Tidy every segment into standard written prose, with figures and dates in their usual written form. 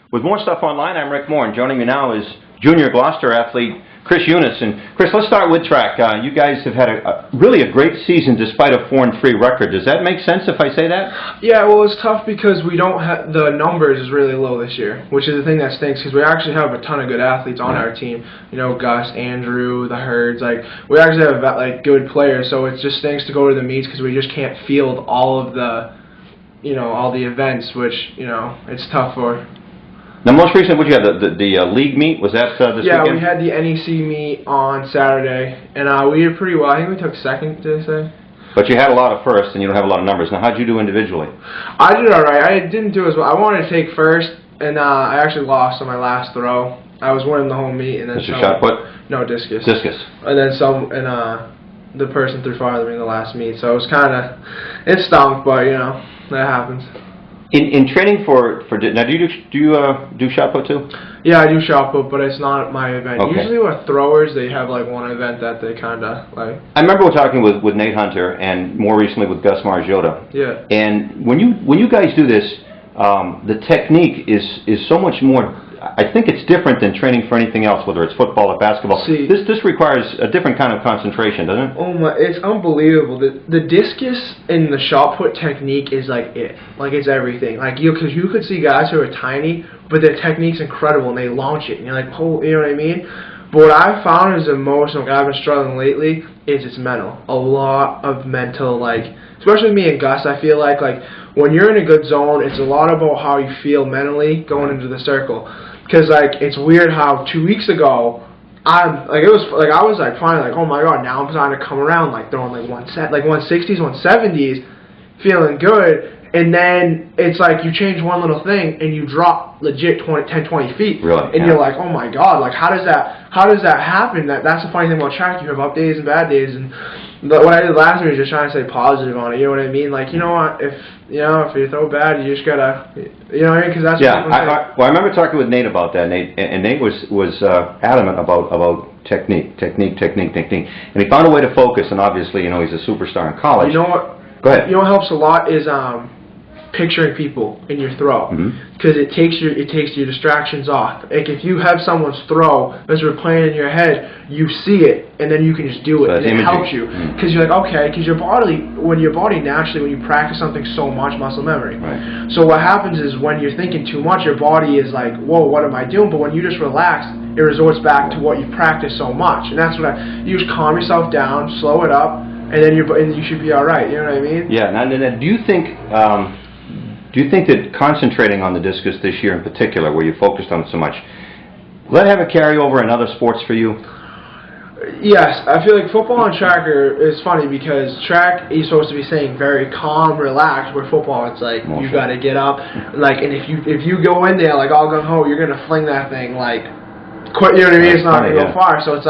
With more stuff online, I'm Rick Moore, and joining me now is junior Gloucester athlete Chris Unis. And Chris, let's start with track. You guys have had really a great season despite a 4-3 record. Does that make sense if I say that? Yeah, well, it's tough because we don't have the numbers is really low this year, which is the thing that stinks because we actually have a ton of good athletes on our team. You know, Gus, Andrew, the Herds. Like we actually have like good players. So it just stinks to go to the meets because we just can't field all of the, all the events, which it's tough for. Now, most recently, what you had, the league meet, was that this weekend? Yeah, we had the NEC meet on Saturday, and we did pretty well. I think we took second, did I say? But you had a lot of firsts, and you don't have a lot of numbers. Now, how'd you do individually? I did all right. I didn't do as well. I wanted to take first, and I actually lost on my last throw. I was winning the whole meet, and then This is shot put? No, discus. Discus. And then the person threw farther than me in the last meet, so it was it stunk, but that happens. In training for now, do you do shot put too? Yeah, I do shot put, but it's not my event. Okay. Usually with throwers, they have like one event that they kind of like. I remember we're talking with Nate Hunter and more recently with Gus Margiotta. Yeah. And when you guys do this, the technique is so much more. I think it's different than training for anything else, whether it's football or basketball. See, this requires a different kind of concentration, doesn't it? Oh my, it's unbelievable. The discus and the shot put technique is like it's everything. Like because you could see guys who are tiny, but their technique's incredible and they launch it, and you're like, oh, you know what I mean? But what I found is the most, like I've been struggling lately, is it's mental. A lot of mental, especially me and Gus, I feel like when you're in a good zone, it's a lot about how you feel mentally going into the circle. Because it's weird how 2 weeks ago, I was finally oh my god, now I'm starting to come around, throwing 160s, 170s, feeling good. And then it's you change one little thing and you drop legit 10, 20 feet. Really? And you're like, oh my god, how does that happen? That's the funny thing about track. You have up days and bad days. And what I did last week was just trying to stay positive on it. You know what I mean? You know what? If you throw bad, you just gotta, you know what I mean? Because that's what I remember talking with Nate about that. And Nate was adamant about technique, and he found a way to focus. And obviously, he's a superstar in college. You know what? Go ahead. You know what helps a lot is picturing people in your throw, because it takes your distractions off. If you have someone's throw as we're playing in your head, you see it and then you can just do it, and it helps you because you're okay, because your body naturally, when you practice something so much, muscle memory. Right. So what happens is when you're thinking too much, your body is like, whoa, what am I doing? But when you just relax, it resorts back to what you practiced so much, and that's what you just calm yourself down, slow it up, and then you should be all right. You know what I mean? Yeah. Now, do you think that concentrating on the discus this year in particular, where you focused on it so much, will that have a carryover in other sports for you? Yes, I feel like football and track is funny because track you're supposed to be saying very calm, relaxed, where football it's you got to get up, and if you go in there all gung ho, you're gonna fling that thing you know what I mean? It's not going to go far. So it's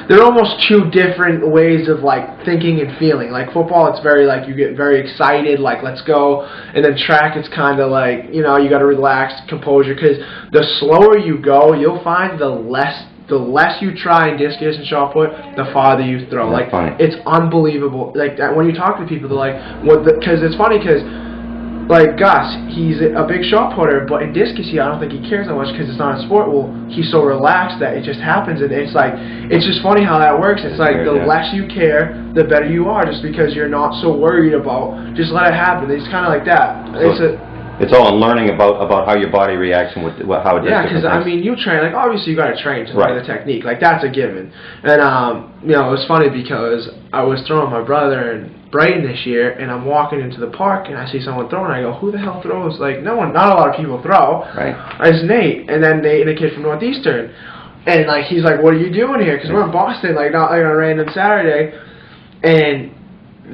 they're almost two different ways of thinking and feeling. Football, it's very you get very excited, let's go, and then track, it's kind of you got to relax, composure, because the slower you go, you'll find the less you try in discus and shot put, the farther you throw. It's unbelievable. When you talk to people, they're what? Because it's funny because. Gus, he's a big shot putter, but in discus, I don't think he cares that much because it's not a sport. Well, he's so relaxed that it just happens, and it's just funny how that works. It's the less you care, the better you are, just because you're not so worried about. Just let it happen. It's kind of like that. It's all in learning about how your body reacts and how it does. Yeah, because you train obviously you got to train to learn the technique. That's a given. And it was funny because I was throwing my brother and Brighton this year, and I'm walking into the park and I see someone throwing. I go, who the hell throws? No one, not a lot of people throw. Right. It's Nate, and then Nate and a kid from Northeastern, and he's like, what are you doing here? Because we're in Boston, not on a random Saturday, and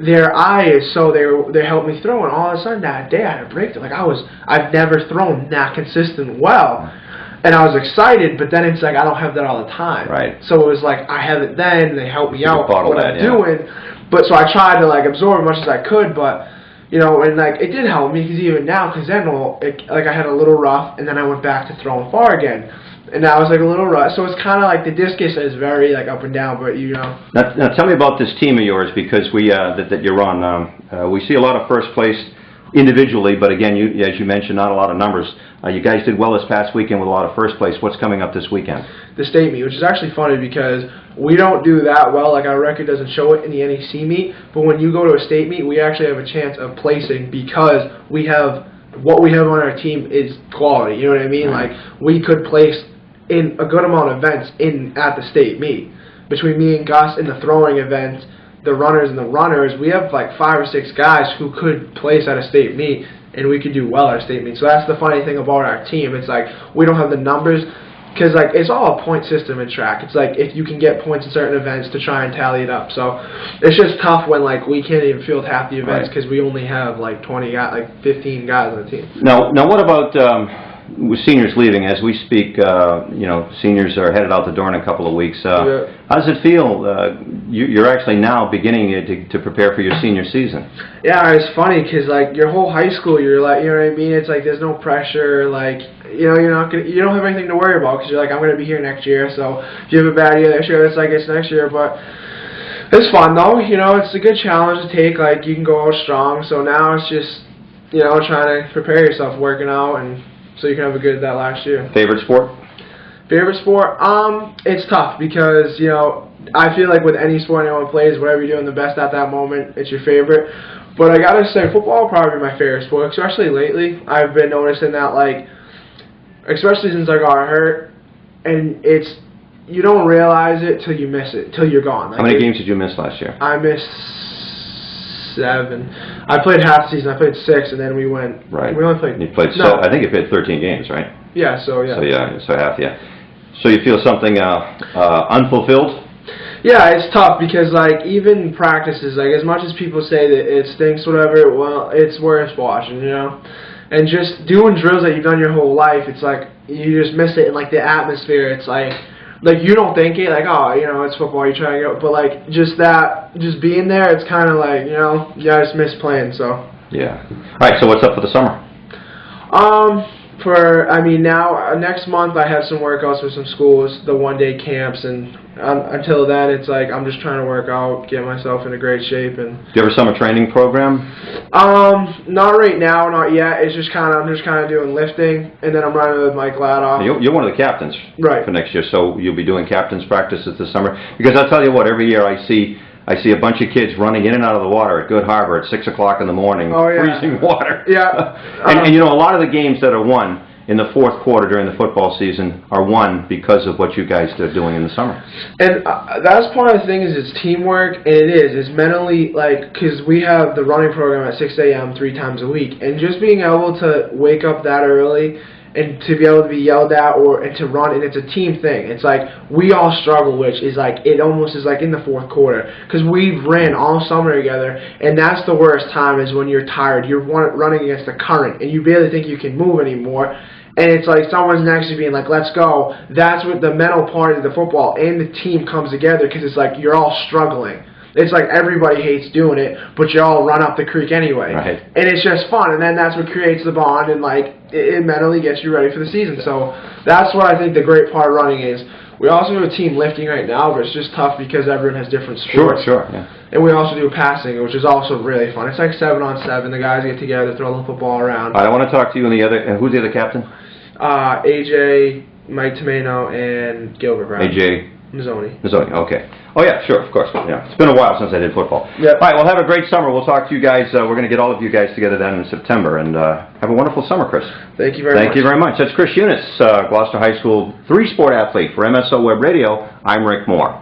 their eyes, so they helped me throw, and all of a sudden that day I had a breakthrough. I've never thrown that consistent well. And I was excited, but then it's I don't have that all the time. Right. So it was I have it then, and they help me out with what I'm doing. But so I tried to absorb as much as I could, but and it did help me because even now, because then I had a little rough, and then I went back to throwing far again. And now it's a little rough. So it's kind of the discus is very up and down, but Now tell me about this team of yours, because we that you're on. We see a lot of first place individually, but again, as you mentioned, not a lot of numbers. You guys did well this past weekend with a lot of first place. What's coming up this weekend? The state meet, which is actually funny because we don't do that well. Like, our record doesn't show it in the NEC meet, but when you go to a state meet, we actually have a chance of placing because what we have on our team is quality. You know what I mean? Right. Like, we could place in a good amount of events at the state meet. Between me and Gus in the throwing event, the runners and the runners, we have like 5 or 6 guys who could place at a state meet, and we could do well at a state meet. So that's the funny thing about our team. It's like we don't have the numbers because like it's all a point system in track. It's like if you can get points in certain events to try and tally it up. So it's just tough when like we can't even field half the events because we only have like 20 guys, like 15 guys on the team. Now what about with seniors leaving? As we speak, seniors are headed out the door in a couple of weeks. Yeah. How does it feel? You're actually now beginning to prepare for your senior season. Yeah, it's funny because like your whole high school, you're like, you know what I mean? It's like there's no pressure. Like, you don't have anything to worry about because you're like, I'm gonna be here next year. So if you have a bad year this year, it's like it's next year. But it's fun though. It's a good challenge to take. Like, you can go out strong. So now it's just trying to prepare yourself, working out, and so you can have a good that last year. Favorite sport? Favorite sport? It's tough because, I feel like with any sport anyone plays, whatever you're doing the best at that moment, it's your favorite. But I gotta say, football will probably be my favorite sport, especially lately. I've been noticing that, like, especially since I got hurt, and you don't realize it till you miss it, till you're gone. Like, how many games did you miss last year? I missed 7. I played half the season. I played 6, and then we went. Right. We only played. You played. No. So I think you played 13 games, right? Yeah. So yeah. So half. Yeah. So you feel something unfulfilled? Yeah, it's tough because like even practices, like as much as people say that it stinks, whatever. Well, it's worth watching, And just doing drills that you've done your whole life, it's like you just miss it, and like the atmosphere, it's like you don't think it, like, oh, it's football, you try to go, but like just being there, it's kind of like, I just miss playing, so. Yeah. All right, so what's up for the summer? Now, next month I have some workouts with some schools, the one-day camps, and until then, it's like I'm just trying to work out, get myself into great shape. And do you have a summer training program? Not right now, not yet. It's just I'm just kind of doing lifting, and then I'm running with Mike Ladoff. You're one of the captains for next year, so you'll be doing captain's practices this summer. Because I'll tell you what, every year I see a bunch of kids running in and out of the water at Good Harbor at 6 o'clock in the morning, freezing water. Yeah. And a lot of the games that are won in the fourth quarter during the football season are won because of what you guys are doing in the summer. And that's part of the thing is it's teamwork, and it's mentally, like, because we have the running program at 6 a.m. 3 times a week, and just being able to wake up that early and to be able to be yelled at and to run, and it's a team thing. It's like we all struggle, which is like it almost is like in the fourth quarter because we've ran all summer together, and that's the worst time is when you're tired. You're running against the current, and you barely think you can move anymore. And it's like someone's next to you being like, let's go. That's what the mental part of the football and the team comes together because it's like you're all struggling. It's like everybody hates doing it, but you all run up the creek anyway. Right. And it's just fun, and then that's what creates the bond, and like it mentally gets you ready for the season. So that's what I think the great part of running is. We also have a team lifting right now, but it's just tough because everyone has different sports. Sure, yeah. And we also do passing, which is also really fun. It's like 7-on-7. The guys get together, throw the football around. All right, I want to talk to you and the other. Who's the other captain? AJ, Mike Tomeno, and Gilbert Brown. AJ Mazzoni. Okay. Oh yeah, sure, of course. Yeah, it's been a while since I did football. Yep. All right, well, have a great summer. We'll talk to you guys. We're going to get all of you guys together down in September, and have a wonderful summer, Chris. Thank you very much. Thank you very much. That's Chris Unis, Gloucester High School 3-sport athlete for MSO Web Radio. I'm Rick Moore.